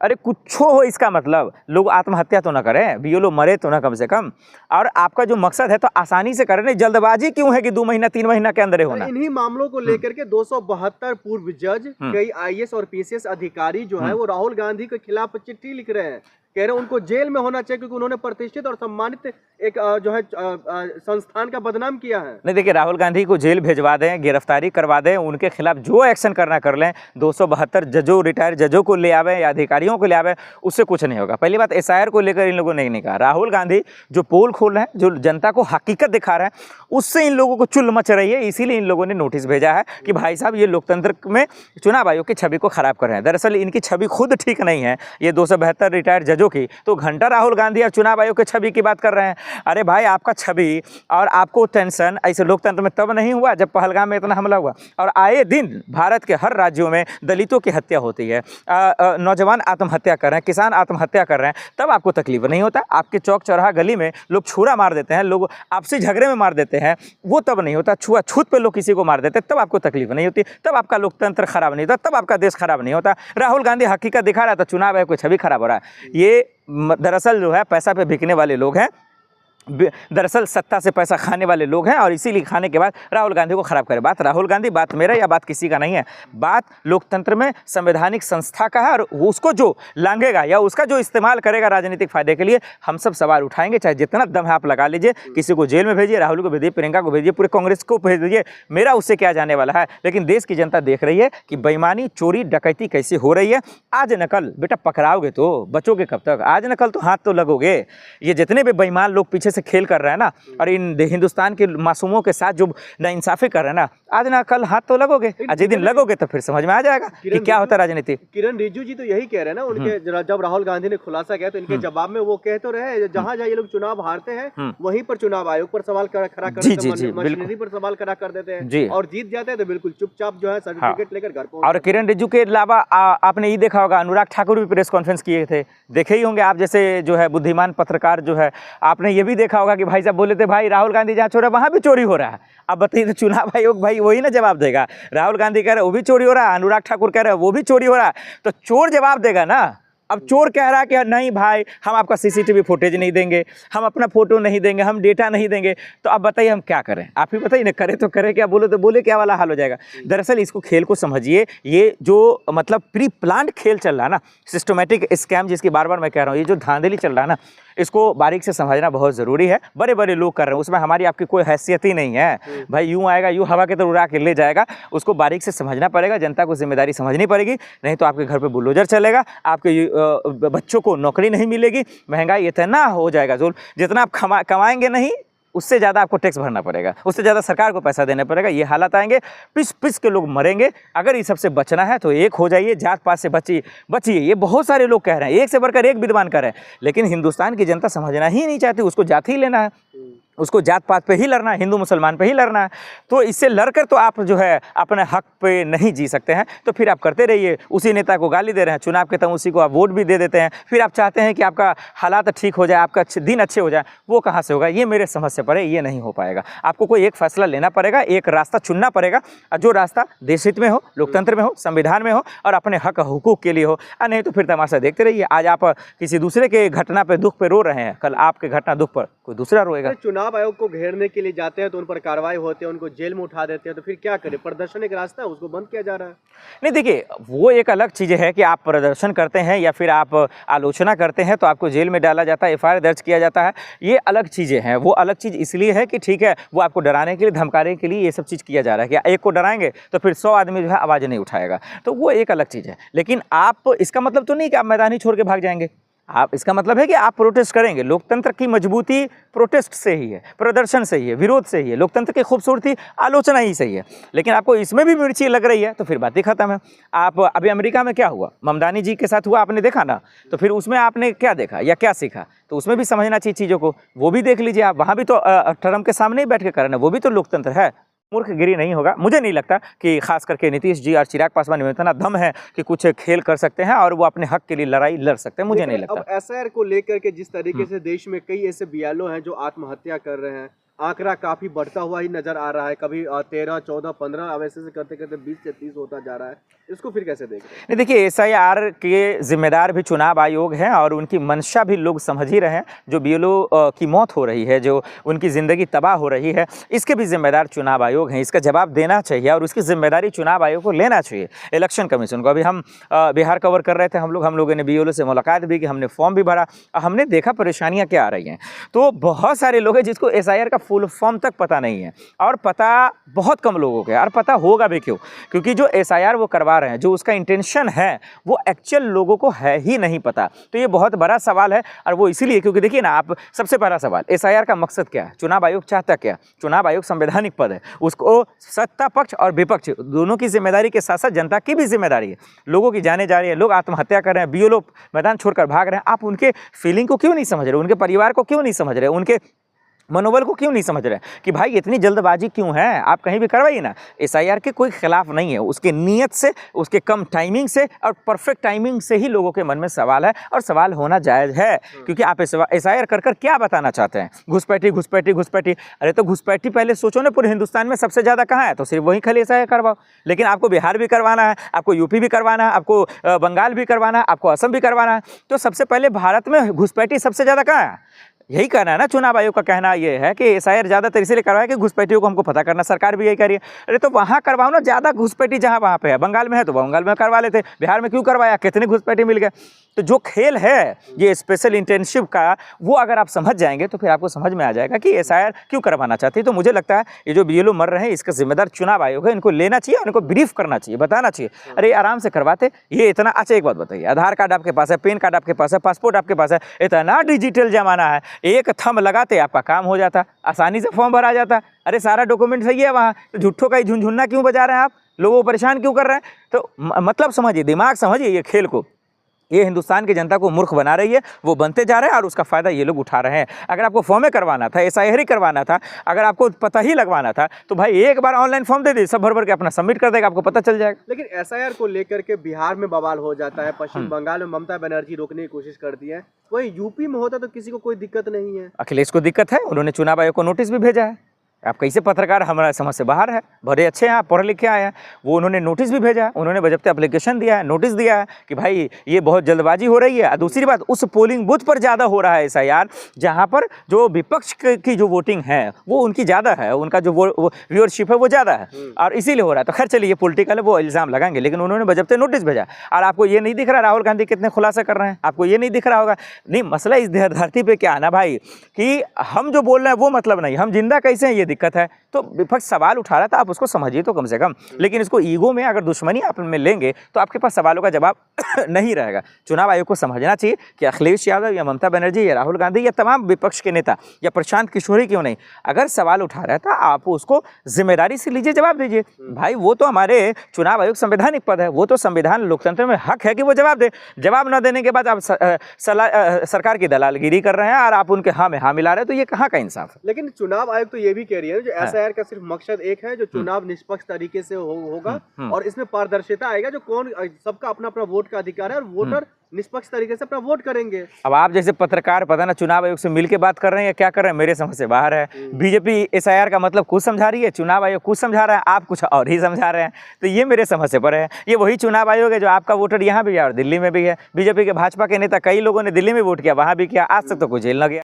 अरे कुछ हो इसका मतलब, लोग आत्महत्या तो ना करें, बीओ लोग मरे तो ना कम से कम। और आपका जो मकसद है तो आसानी से करें, नहीं जल्दबाजी क्यों है कि 2 महीना 3 महीना के अंदर होना। इन्हीं मामलों को लेकर के 272 पूर्व जज, कई आईएएस और पीसीएस अधिकारी जो है वो राहुल गांधी के खिलाफ चिट्ठी लिख रहे हैं, कह रहे हैं उनको जेल में होना चाहिए क्योंकि उन्होंने प्रतिष्ठित और सम्मानित एक जो है संस्थान का बदनाम किया है। नहीं देखिए, राहुल गांधी को जेल भेजवा दें, गिरफ्तारी करवा दें, उनके खिलाफ जो एक्शन करना कर लें, 272 जजों, रिटायर्ड जजों को ले आवे या अधिकारियों को ले आवे, उससे कुछ नहीं होगा। पहली बात, एसआईआर को लेकर इन लोगों ने नहीं कहा। राहुल गांधी जो पोल खोल रहे हैं, जो जनता को हकीकत दिखा रहे हैं, उससे इन लोगों को चुल मच रही है। इसीलिए इन लोगों ने नोटिस भेजा है कि भाई साहब ये लोकतंत्र में चुनाव आयोग की छवि को खराब कर रहे हैं। दरअसल इनकी छवि खुद ठीक नहीं है, ये 272 रिटायर्ड जजों की, तो घंटा राहुल गांधी और चुनाव आयोग की छवि की बात कर रहे हैं। अरे भाई, आपका छवि और आपको टेंशन ऐसे लोकतंत्र में तब नहीं हुआ जब पहलगाम में इतना हमला हुआ। और आए दिन भारत के हर राज्यों में दलितों की हत्या होती है, नौजवान आत्महत्या कर रहे हैं, किसान आत्महत्या कर रहे हैं, तब आपको तकलीफ नहीं होता। आपके चौक चौराहा गली में लोग छुरा मार देते हैं, लोग आपसी झगड़े में मार देते हैं, वो तब नहीं होता। छुआछूत पे लोग किसी को मार देते हैं, तब आपको तकलीफ नहीं होती, तब आपका लोकतंत्र खराब नहीं होता, तब आपका देश खराब नहीं होता। राहुल गांधी हकीकत दिखा रहा था, चुनाव आयोग की छवि खराब हो रहा है। ये दरअसल जो है पैसा पे बिकने वाले लोग हैं, दरअसल सत्ता से पैसा खाने वाले लोग हैं, और इसीलिए खाने के बाद राहुल गांधी को खराब करे। बात राहुल गांधी, बात मेरा या बात किसी का नहीं है, बात लोकतंत्र में संवैधानिक संस्था का है। और उसको जो लांघेगा या उसका जो इस्तेमाल करेगा राजनीतिक फायदे के लिए, हम सब सवाल उठाएंगे। चाहे जितना दम है आप लगा लीजिए, किसी को जेल में भेजिए, राहुल को भेजिए, प्रियंका को भेजिए, पूरे कांग्रेस को भेज दीजिए, मेरा उससे क्या जाने वाला है। लेकिन देश की जनता देख रही है कि बेईमानी, चोरी, डकैती कैसे हो रही है। आज न कल बेटा पकड़ाओगे तो बचोगे कब तक? आज न कल तो हाथ तो लगोगे। ये जितने भी बेईमान लोग पीछे से खेल कर रहे हैं ना, और इन हिंदुस्तान के मासूमों के साथ जो नाइंसाफी कर रहे हैं ना, आज ना कल हाथ तो लगोगे। आज दिन लगोगे तो फिर समझ में आ जाएगा कि क्या होता है राजनीति। किरण रिजिजू जी तो यही कह रहे हैं ना, उनके जब राहुल गांधी ने खुलासा किया तो इनके जवाब में वो कह तो रहे, जहां जहां ये लोग चुनाव हारते हैं वहीं पर चुनाव आयोग पर सवाल खड़ा कर देते हैं, मशीनरी पर सवाल खड़ा कर देते हैं, और जीत जाते हैं तो बिल्कुल चुपचाप जो है सर्टिफिकेट लेकर घर पहुंच। और किरण रिजिजू के अलावा आपने ये देखा होगा, अनुराग ठाकुर भी प्रेस कॉन्फ्रेंस किए थे, देखे ही होंगे आप जैसे जो है बुद्धिमान पत्रकार जो है। आपने ये भी देखा होगा कि भाई साहब बोले थे भाई राहुल गांधी जहाँ चोर है वहाँ भी चोरी हो रहा है। अब बताइए तो चुनाव आयोग भाई वही ना जवाब देगा। राहुल गांधी कह रहे वो भी चोरी हो रहा है, अनुराग ठाकुर कह रहे वो भी चोरी हो रहा है, तो चोर जवाब देगा ना। अब चोर कह रहा है कि नहीं भाई हम आपका सीसीटीवी फुटेज नहीं देंगे, हम अपना फोटो नहीं देंगे, हम डेटा नहीं देंगे, तो अब बताइए हम क्या करें? आप ही बताइए ना, करें तो करें क्या, बोले तो बोले क्या वाला हाल हो जाएगा। दरअसल इसको खेल को समझिए, ये जो मतलब प्री प्लान्ड खेल चल रहा है ना, सिस्टमेटिक स्कैम जिसकी बार बार मैं कह रहा हूँ, ये जो धांधली चल रहा है ना, इसको बारीक से समझना बहुत ज़रूरी है। बड़े बड़े लोग कर रहे हैं, उसमें हमारी आपकी कोई हैसियत ही नहीं है भाई। यूँ आएगा यूँ हवा के तो उड़ा के ले जाएगा, उसको बारीक से समझना पड़ेगा, जनता को जिम्मेदारी समझनी पड़ेगी, नहीं तो आपके घर पे बुलडोजर चलेगा, आपके बच्चों को नौकरी नहीं मिलेगी, महंगाई इतना हो जाएगा जो जितना आप कमाएंगे नहीं उससे ज़्यादा आपको टैक्स भरना पड़ेगा, उससे ज़्यादा सरकार को पैसा देना पड़ेगा। ये हालात आएंगे, पिस पिस के लोग मरेंगे। अगर इस सबसे बचना है तो एक हो जाइए, जात पात से बचिए। ये बहुत सारे लोग कह रहे हैं, एक से बढ़कर एक विद्वान कर रहे हैं, लेकिन हिंदुस्तान की जनता समझना ही नहीं चाहती। उसको जात ही लेना है, उसको जात पात पे ही लड़ना है, हिंदू मुसलमान पे ही लड़ना है। तो इससे लड़कर तो आप जो है अपने हक पे नहीं जी सकते हैं। तो फिर आप करते रहिए, उसी नेता को गाली दे रहे हैं, चुनाव के तम उसी को आप वोट भी दे देते हैं। फिर आप चाहते हैं कि आपका हालात ठीक हो जाए, आपका दिन अच्छे हो जाए, वो कहाँ से होगा? ये मेरे समझ से परे ये नहीं हो पाएगा। आपको कोई एक फैसला लेना पड़ेगा, एक रास्ता चुनना पड़ेगा, जो रास्ता देश हित में हो, लोकतंत्र में हो, संविधान में हो और अपने हक हुकूक के लिए हो। नहीं तो फिर तमाशा देखते रहिए। आज आप किसी दूसरे के घटना पे दुख पे रो रहे हैं, कल आपके घटना दुख पर कोई दूसरा रोएगा। चुनाव आयोग को घेरने के लिए जाते हैं तो उन पर कार्रवाई होती है, उनको जेल में उठा देते हैं, तो फिर क्या करें? प्रदर्शन एक रास्ता है, उसको बंद किया जा रहा है। नहीं देखिए, वो एक अलग चीज़ है कि आप प्रदर्शन करते हैं या फिर आप आलोचना करते हैं तो आपको जेल में डाला जाता है, एफआईआर दर्ज किया जाता है, ये अलग चीज़ें हैं। वो अलग चीज़ इसलिए है कि ठीक है, वो आपको डराने के लिए, धमकाने के लिए ये सब चीज़ किया जा रहा है कि एक को डराएंगे तो फिर 100 आदमी जो है आवाज़ नहीं उठाएगा, तो वो एक अलग चीज़ है। लेकिन आप इसका मतलब तो नहीं कि आप मैदान ही छोड़ के भाग जाएंगे। आप इसका मतलब है कि आप प्रोटेस्ट करेंगे। लोकतंत्र की मजबूती प्रोटेस्ट से ही है, प्रदर्शन से ही है, विरोध से ही है। लोकतंत्र की खूबसूरती आलोचना ही सही है। लेकिन आपको इसमें भी मिर्ची लग रही है तो फिर बात ही खत्म है। आप अभी अमेरिका में क्या हुआ, ममदानी जी के साथ हुआ, आपने देखा ना, तो फिर उसमें आपने क्या देखा या क्या सीखा? तो उसमें भी समझना चाहिए चीज़ों को, वो भी देख लीजिए आप। वहाँ भी तो ट्रम्प के सामने ही बैठ के करना, वो भी तो लोकतंत्र है। मूर्खगिरी नहीं होगा। मुझे नहीं लगता कि खास करके नीतीश जी और चिराग पासवान में इतना दम है कि कुछ खेल कर सकते हैं और वो अपने हक के लिए लड़ाई लड़ सकते हैं, मुझे नहीं लगता। अब एसआईआर को लेकर के जिस तरीके से देश में कई ऐसे बीएलओ हैं जो आत्महत्या कर रहे हैं, आंकड़ा काफी बढ़ता हुआ ही नजर आ रहा है, कभी 13, 14, 15, अब ऐसे से करते करते 20 से 30 होता जा रहा है। इसको फिर कैसे देख रहे हैं? नहीं देखिए, SIR के जिम्मेदार भी चुनाव आयोग हैं और उनकी मंशा भी लोग समझ ही रहे हैं। जो BLO की मौत हो रही है, जो उनकी ज़िंदगी तबाह हो रही है, इसके भी जिम्मेदार चुनाव आयोग हैं। इसका जवाब देना चाहिए और उसकी जिम्मेदारी चुनाव आयोग को लेना चाहिए, इलेक्शन कमीशन को। अभी हम बिहार कवर कर रहे थे, हम लोगों ने BLO से मुलाकात भी की, हमने फॉर्म भी भरा, हमने देखा परेशानियाँ क्या आ रही हैं। तो बहुत सारे लोग हैं जिसको SIR का फुल फॉर्म तक पता नहीं है, और पता बहुत कम लोगों को है, और पता होगा भी क्यों? क्योंकि जो SIR वो करवा रहे हैं, जो उसका इंटेंशन है, वो एक्चुअल लोगों को है ही नहीं पता। तो ये बहुत बड़ा सवाल है, और वो इसीलिए क्योंकि देखिए ना, आप सबसे बड़ा सवाल SIR का मकसद क्या है? चुनाव आयोग चाहता क्या? चुनाव आयोग संवैधानिक पद है, उसको सत्ता पक्ष और विपक्ष दोनों की जिम्मेदारी के साथ साथ जनता की भी जिम्मेदारी है। लोगों की जाने जा रही है, लोग आत्महत्या कर रहे हैं, BLO मैदान छोड़कर भाग रहे हैं। आप उनके फीलिंग को क्यों नहीं समझ रहे? उनके परिवार को क्यों नहीं समझ रहे? उनके मनोबल को क्यों नहीं समझ रहे कि भाई इतनी जल्दबाजी क्यों है? आप कहीं भी करवाइए ना। SIR के कोई खिलाफ नहीं है, उसके नीयत से, उसके कम टाइमिंग से और परफेक्ट टाइमिंग से ही लोगों के मन में सवाल है, और सवाल होना जायज़ है। क्योंकि आप SIR कर क्या बताना चाहते हैं? घुसपैठी घुसपैठी घुसपैठी। अरे तो घुसपैठी पहले सोचो ना, पूरे हिंदुस्तान में सबसे ज़्यादा कहाँ है? तो सिर्फ वहीं खाली SIR करवाओ। लेकिन आपको बिहार भी करवाना है, आपको UP भी करवाना है, आपको बंगाल भी करवाना है, आपको असम भी करवाना है। तो सबसे पहले भारत में घुसपैठी सबसे ज़्यादा कहाँ है? यही कहना है ना। चुनाव आयोग का कहना ये है कि SIR ज़्यादातर इसलिए करवाए कि घुसपैठियों को हमको पता करना। सरकार भी यही कह रही है। अरे तो वहाँ करवाओ ना, ज़्यादा घुसपैठी जहाँ वहाँ पे है। बंगाल में है तो बंगाल में करवा लेते, बिहार में क्यों करवाया? कितने घुसपैठी मिल गए। तो जो खेल है ये स्पेशल इंटर्नशिप का, वो अगर आप समझ जाएंगे तो फिर आपको समझ में आ जाएगा कि SIR क्यों करवाना चाहती है। तो मुझे लगता है ये जो BLO मर रहे हैं, इसका जिम्मेदार चुनाव आयोग है। इनको लेना चाहिए, उनको ब्रीफ करना चाहिए, बताना चाहिए, अरे आराम से करवाते ये इतना। अच्छा एक बात बताइए, आधार कार्ड आपके पास है, पैन कार्ड आपके पास है, पासपोर्ट आपके पास है, इतना डिजिटल जमाना है, एक थंब लगाते आपका काम हो जाता, आसानी से फॉर्म भरा जाता। अरे सारा डॉक्यूमेंट सही है वहाँ, तो झूठों का ही झुनझुन्ना क्यों बजा रहे हैं आप? लोगों को परेशान क्यों कर रहे हैं? तो मतलब समझिए, दिमाग समझिए ये खेल को। ये हिंदुस्तान की जनता को मूर्ख बना रही है, वो बनते जा रहे हैं और उसका फ़ायदा ये लोग उठा रहे हैं। अगर आपको फॉर्में करवाना था, SIR ही करवाना था, अगर आपको पता ही लगवाना था, तो भाई एक बार ऑनलाइन फॉर्म दे दीजिए, सब भर भर के अपना सबमिट कर देगा, आपको पता चल जाएगा। लेकिन SIR को लेकर के बिहार में बवाल हो जाता है, पश्चिम बंगाल में ममता बनर्जी रोकने की कोशिश करती है, वही UP में होता तो किसी को कोई दिक्कत नहीं है। अखिलेश को दिक्कत है, उन्होंने चुनाव आयोग को नोटिस भी भेजा है। आप कैसे पत्रकार हमारा समझ से बाहर है, बड़े अच्छे हैं आप, पढ़े लिखे आए हैं। वो उन्होंने नोटिस भी भेजा है, उन्होंने बजब्ते एप्लीकेशन दिया है, नोटिस दिया है कि भाई ये बहुत जल्दबाजी हो रही है। दूसरी बात, उस पोलिंग बूथ पर ज़्यादा हो रहा है SIR, जहाँ पर जो विपक्ष की जो वोटिंग है वो उनकी ज़्यादा है, उनका जो व्यूअरशिप है वो ज़्यादा है, और इसीलिए हो रहा है। तो खैर चलिए, ये पॉलिटिकल है, वो इल्ज़ाम लगाएंगे, लेकिन उन्होंने बजब्ते नोटिस भेजा। और आपको ये नहीं दिख रहा राहुल गांधी कितने खुलासा कर रहे हैं? आपको ये नहीं दिख रहा होगा? नहीं, मसला इस धरती पर क्या है ना भाई, कि हम जो बोल रहे हैं वो मतलब नहीं, हम जिंदा कैसे हैं ये दिक्कत है। तो विपक्ष सवाल उठा रहा था, आप उसको समझिए तो कम से कम। लेकिन इसको ईगो में अगर दुश्मनी आप में लेंगे तो आपके पास सवालों का जवाब नहीं रहेगा। चुनाव आयोग को समझना चाहिए कि अखिलेश यादव या ममता बनर्जी या राहुल गांधी या तमाम विपक्ष के नेता या प्रशांत किशोर क्यों नहीं, अगर सवाल उठा रहा था आप उसको जिम्मेदारी से लीजिए, जवाब दीजिए। भाई वो तो हमारे चुनाव आयोग संवैधानिक पद है, वो तो संविधान लोकतंत्र में हक है कि वो जवाब दे। जवाब न देने के बाद आप सरकार की दलालगिरी कर रहे हैं और आप उनके हाँ में हाँ मिला रहे हैं, तो ये कहाँ का इंसाफ है? लेकिन चुनाव आयोग तो ये भी कह रही है, जो SIR का सिर्फ मकसद एक है, जो चुनाव निष्पक्ष तरीके से होगा और इसमें पारदर्शिता आएगा, जो कौन सबका अपना अपना वोट का अधिकार है और वोटर निष्पक्ष तरीके से अपना वोट करेंगे। अब आप जैसे पत्रकार पता ना चुनाव आयोग से मिलके बात कर रहे हैं या क्या कर रहे हैं, मेरे समझ से बाहर है। बीजेपी SIR का मतलब कुछ समझा रही है, चुनाव आयोग कुछ समझा रहा है, आप कुछ और ही समझा रहे हैं। तो ये मेरे समझ से पर है। ये वही चुनाव आयोग है जो आपका वोटर यहाँ भी है और दिल्ली में भी है। बीजेपी के भाजपा के नेता कई लोगों ने दिल्ली में वोट किया, वहाँ भी किया, आज तक तो कोई जेल न गया।